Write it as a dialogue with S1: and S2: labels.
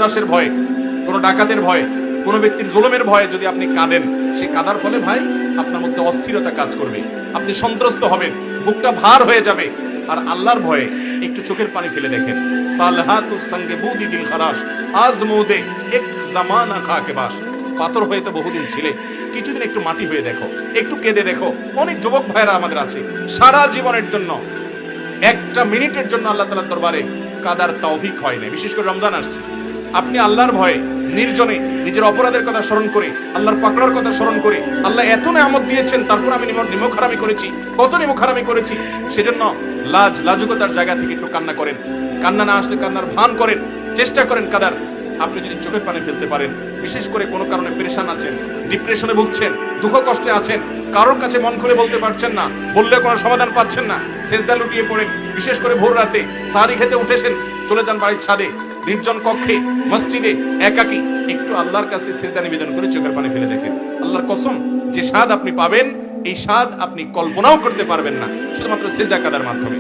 S1: সন্ত্রাসের ভয়ে, কোনো ডাকাতের ভয়ে, কোনো ব্যক্তির জুলুমের ভয়ে যদি আপনি কাঁদেন, সে কাঁদার ফলে ভাই আপনার মধ্যে অস্থিরতা কাজ করবে, আপনি সন্ত্রস্ত হবেন, বুকটা ভার হয়ে যাবে। আর আল্লাহর ভয়ে একটু চোখের পানি ফেলে দেখেন, সালহাতুস সঙ্গে বুদি দিল খারাস আজমুদে এক জামানা খাকে বাস। পাথর হয়ে তো বহুদিন ছিলে, কিছুদিন একটু মাটি হয়ে দেখো, একটু কেঁদে দেখো। অনেক যুবক ভাইরা আমাদের আছে, সারা জীবনের জন্য একটা মিনিটের জন্য আল্লাহ তাআলার দরবারে কাদার তৌফিক হয় না। বিশেষ করে রমজান আসছে, আপনি আল্লাহর ভয়ে নির্জনে নিজের অপরাধের কথা স্মরণ করে, আল্লাহর পাকড়ার কথা স্মরণ করে, আল্লাহ এত নেয়ামত দিয়েছেন তারপর আমি নিমকহারামি করেছি, কত নিমকহারামি করেছি, সেজন্য লাজুকতার জায়গা থেকে একটু কান্না করেন। কান্না না আসলে কান্নার ভান করেন, চেষ্টা করেন কাদার। আপনি যদি চোখের পানি ফেলতে পারেন, বিশেষ করে কোনো কারণে পেরেশান আছেন, ডিপ্রেশনে ভুগছেন, দুঃখ কষ্টে আছেন, কারোর কাছে মন খুলে বলতে পারছেন না, বললে কোনো সমাধান পাচ্ছেন না, সেজদা লুটিয়ে পড়েন, বিশেষ করে ভোর রাতে সাহারি খেতে উঠেছেন, চলে যান বাড়ির ছাদে, নির্জন কক্ষে, মসজিদে একাকী একটু আল্লাহর কাছে সেজদা নিবেদন করে চোখের পানি ফেলে দেখেন। আল্লাহর কসম, যে স্বাদ আপনি পাবেন, এই স্বাদ আপনি কল্পনাও করতে পারবেন না, শুধুমাত্র সেজদা কাদার মাধ্যমে।